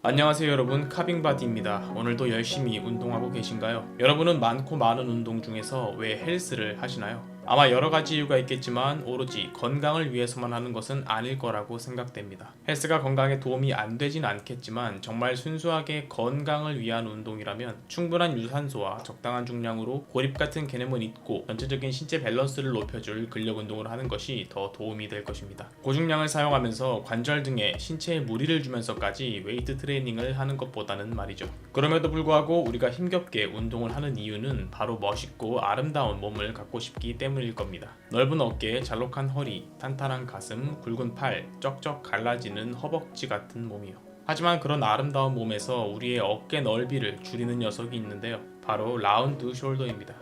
안녕하세요 여러분, 카빙바디입니다. 오늘도 열심히 운동하고 계신가요? 여러분은 많고 많은 운동 중에서 왜 헬스를 하시나요? 아마 여러가지 이유가 있겠지만 오로지 건강을 위해서만 하는 것은 아닐 거라고 생각됩니다. 헬스가 건강에 도움이 안 되진 않겠지만 정말 순수하게 건강을 위한 운동이라면 충분한 유산소와 적당한 중량으로 고립 같은 개념은 잊고 전체적인 신체 밸런스를 높여줄 근력 운동을 하는 것이 더 도움이 될 것입니다. 고중량을 사용하면서 관절 등에 신체에 무리를 주면서까지 웨이트 트레이닝을 하는 것보다는 말이죠. 그럼에도 불구하고 우리가 힘겹게 운동을 하는 이유는 바로 멋있고 아름다운 몸을 갖고 싶기 때문일 겁니다. 넓은 어깨, 잘록한 허리, 탄탄한 가슴, 굵은 팔, 쩍쩍 갈라지는 허벅지 같은 몸이요. 하지만 그런 아름다운 몸에서 우리의 어깨 넓이를 줄이는 녀석이 있는데요. 바로 라운드 숄더입니다.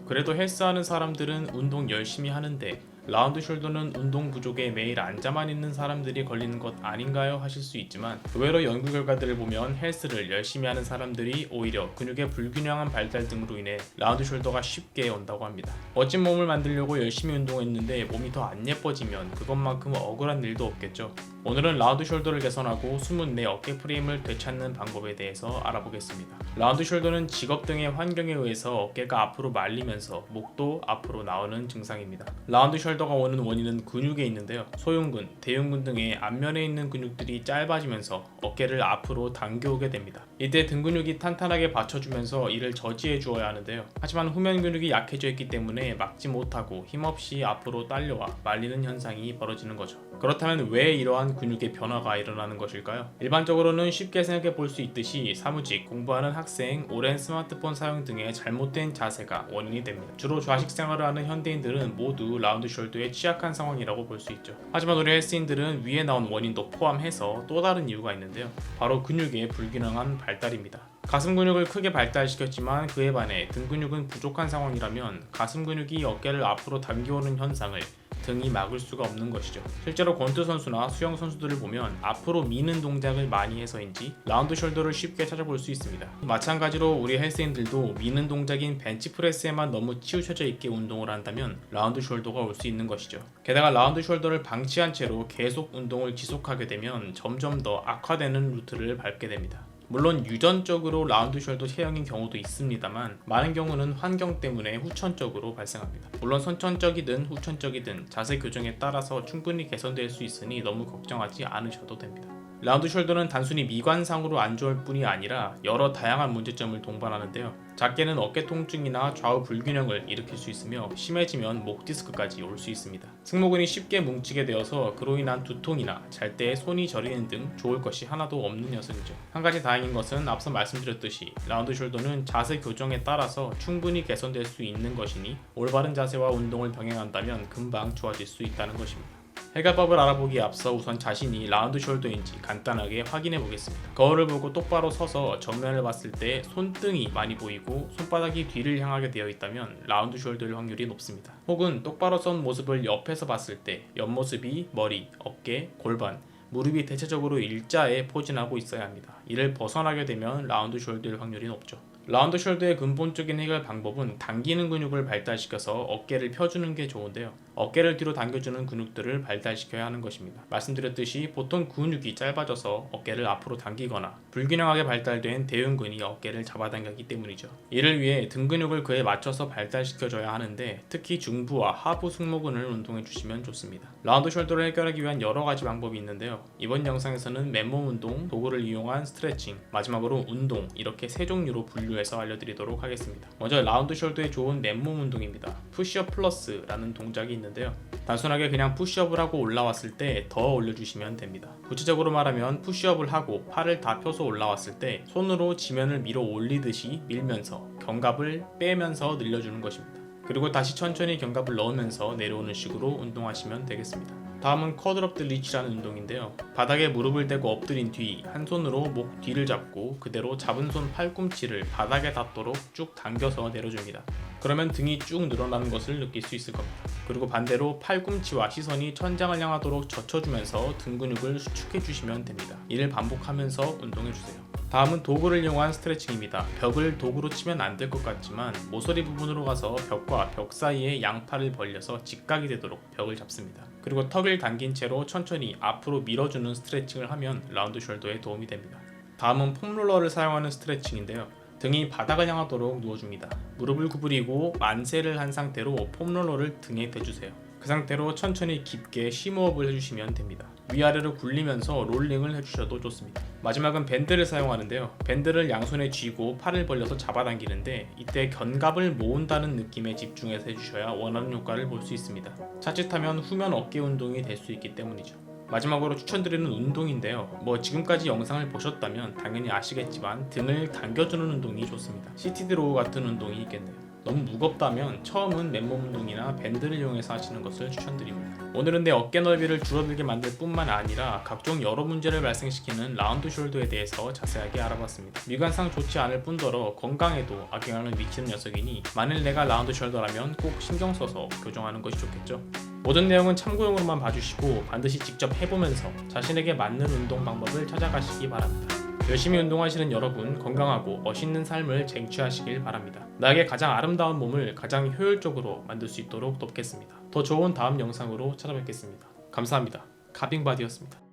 그래도 헬스하는 사람들은 운동 열심히 하는데 라운드 숄더는 운동 부족에 매일 앉아만 있는 사람들이 걸리는 것 아닌가요? 하실 수 있지만 의외로 연구 결과들을 보면 헬스를 열심히 하는 사람들이 오히려 근육의 불균형한 발달 등으로 인해 라운드 숄더가 쉽게 온다고 합니다. 멋진 몸을 만들려고 열심히 운동했는데 몸이 더 안 예뻐지면 그것만큼 억울한 일도 없겠죠. 오늘은 라운드 숄더를 개선하고 숨은 내 어깨 프레임을 되찾는 방법에 대해서 알아보겠습니다. 라운드 숄더는 직업 등의 환경에 의해서 어깨가 앞으로 말리면서 목도 앞으로 나오는 증상입니다. 라운드 숄더가 오는 원인은 근육에 있는데요. 소흉근, 대흉근 등의 앞면에 있는 근육들이 짧아지면서 어깨를 앞으로 당겨오게 됩니다. 이때 등 근육이 탄탄하게 받쳐주면서 이를 저지해 주어야 하는데요. 하지만 후면 근육이 약해져 있기 때문에 막지 못하고 힘없이 앞으로 딸려와 말리는 현상이 벌어지는 거죠. 그렇다면 왜 이러한 근육의 변화가 일어나는 것일까요? 일반적으로는 쉽게 생각해 볼 수 있듯이 사무직, 공부하는 학생, 오랜 스마트폰 사용 등의 잘못된 자세가 원인이 됩니다. 주로 좌식 생활을 하는 현대인들은 모두 라운드 숄더에 취약한 상황이라고 볼 수 있죠. 하지만 우리 헬스인들은 위에 나온 원인도 포함해서 또 다른 이유가 있는데요. 바로 근육의 불균형한 발달입니다. 가슴 근육을 크게 발달시켰지만 그에 반해 등 근육은 부족한 상황이라면 가슴 근육이 어깨를 앞으로 당겨오는 현상을 등이 막을 수가 없는 것이죠. 실제로 권투 선수나 수영 선수들을 보면 앞으로 미는 동작을 많이 해서인지 라운드 숄더를 쉽게 찾아볼 수 있습니다. 마찬가지로 우리 헬스인들도 미는 동작인 벤치프레스에만 너무 치우쳐져 있게 운동을 한다면 라운드 숄더가 올 수 있는 것이죠. 게다가 라운드 숄더를 방치한 채로 계속 운동을 지속하게 되면 점점 더 악화되는 루트를 밟게 됩니다. 물론 유전적으로 라운드 숄더 체형인 경우도 있습니다만 많은 경우는 환경 때문에 후천적으로 발생합니다. 물론 선천적이든 후천적이든 자세 교정에 따라서 충분히 개선될 수 있으니 너무 걱정하지 않으셔도 됩니다. 라운드 숄더는 단순히 미관상으로 안 좋을 뿐이 아니라 여러 다양한 문제점을 동반하는데요. 작게는 어깨 통증이나 좌우 불균형을 일으킬 수 있으며 심해지면 목 디스크까지 올 수 있습니다. 승모근이 쉽게 뭉치게 되어서 그로 인한 두통이나 잘 때 손이 저리는 등 좋을 것이 하나도 없는 녀석이죠. 한 가지 다행인 것은 앞서 말씀드렸듯이 라운드 숄더는 자세 교정에 따라서 충분히 개선될 수 있는 것이니 올바른 자세와 운동을 병행한다면 금방 좋아질 수 있다는 것입니다. 해결법을 알아보기에 앞서 우선 자신이 라운드 숄더인지 간단하게 확인해 보겠습니다. 거울을 보고 똑바로 서서 정면을 봤을 때 손등이 많이 보이고 손바닥이 뒤를 향하게 되어 있다면 라운드 숄더일 확률이 높습니다. 혹은 똑바로 선 모습을 옆에서 봤을 때 옆모습이 머리, 어깨, 골반, 무릎이 대체적으로 일자에 포진하고 있어야 합니다. 이를 벗어나게 되면 라운드 숄더일 확률이 높죠. 라운드 숄더의 근본적인 해결 방법은 당기는 근육을 발달시켜서 어깨를 펴주는 게 좋은데요. 어깨를 뒤로 당겨주는 근육들을 발달시켜야 하는 것입니다. 말씀드렸듯이 보통 근육이 짧아져서 어깨를 앞으로 당기거나 불균형하게 발달된 대흉근이 어깨를 잡아당기기 때문이죠. 이를 위해 등 근육을 그에 맞춰서 발달시켜줘야 하는데 특히 중부와 하부 승모근을 운동해 주시면 좋습니다. 라운드 숄더를 해결하기 위한 여러 가지 방법이 있는데요. 이번 영상에서는 맨몸 운동, 도구를 이용한 스트레칭, 마지막으로 운동 이렇게 세 종류로 분류해서 알려드리도록 하겠습니다. 먼저 라운드 숄더에 좋은 맨몸 운동입니다. 푸시업 플러스라는 동작이 있는데요. 단순하게 그냥 푸시업을 하고 올라왔을 때 더 올려주시면 됩니다. 구체적으로 말하면 푸시업을 하고 팔을 다 펴서 올라왔을 때 손으로 지면을 밀어 올리듯이 밀면서 견갑을 빼면서 늘려주는 것입니다. 그리고 다시 천천히 견갑을 넣으면서 내려오는 식으로 운동하시면 되겠습니다. 다음은 쿼드럽 드 리치라는 운동인데요. 바닥에 무릎을 대고 엎드린 뒤 한 손으로 목 뒤를 잡고 그대로 잡은 손 팔꿈치를 바닥에 닿도록 쭉 당겨서 내려줍니다. 그러면 등이 쭉 늘어나는 것을 느낄 수 있을 겁니다. 그리고 반대로 팔꿈치와 시선이 천장을 향하도록 젖혀주면서 등 근육을 수축해 주시면 됩니다. 이를 반복하면서 운동해 주세요. 다음은 도구를 이용한 스트레칭입니다. 벽을 도구로 치면 안 될 것 같지만 모서리 부분으로 가서 벽과 벽 사이에 양팔을 벌려서 직각이 되도록 벽을 잡습니다. 그리고 턱을 당긴 채로 천천히 앞으로 밀어주는 스트레칭을 하면 라운드 숄더에 도움이 됩니다. 다음은 폼롤러를 사용하는 스트레칭인데요. 등이 바닥을 향하도록 누워줍니다. 무릎을 구부리고 만세를 한 상태로 폼롤러를 등에 대주세요. 그 상태로 천천히 깊게 심호흡을 해주시면 됩니다. 위아래로 굴리면서 롤링을 해주셔도 좋습니다. 마지막은 밴드를 사용하는데요. 밴드를 양손에 쥐고 팔을 벌려서 잡아당기는데 이때 견갑을 모은다는 느낌에 집중해서 해주셔야 원하는 효과를 볼 수 있습니다. 자칫하면 후면 어깨 운동이 될 수 있기 때문이죠. 마지막으로 추천드리는 운동인데요. 지금까지 영상을 보셨다면 당연히 아시겠지만 등을 당겨주는 운동이 좋습니다. 시티드로우 같은 운동이 있겠네요. 너무 무겁다면 처음은 맨몸 운동이나 밴드를 이용해서 하시는 것을 추천드립니다. 오늘은 내 어깨 넓이를 줄어들게 만들 뿐만 아니라 각종 여러 문제를 발생시키는 라운드 숄더에 대해서 자세하게 알아봤습니다. 미관상 좋지 않을 뿐더러 건강에도 악영향을 미치는 녀석이니 만일 내가 라운드 숄더라면 꼭 신경 써서 교정하는 것이 좋겠죠. 모든 내용은 참고용으로만 봐주시고 반드시 직접 해보면서 자신에게 맞는 운동 방법을 찾아가시기 바랍니다. 열심히 운동하시는 여러분, 건강하고 멋있는 삶을 쟁취하시길 바랍니다. 나에게 가장 아름다운 몸을 가장 효율적으로 만들 수 있도록 돕겠습니다. 더 좋은 다음 영상으로 찾아뵙겠습니다. 감사합니다. 카빙바디였습니다.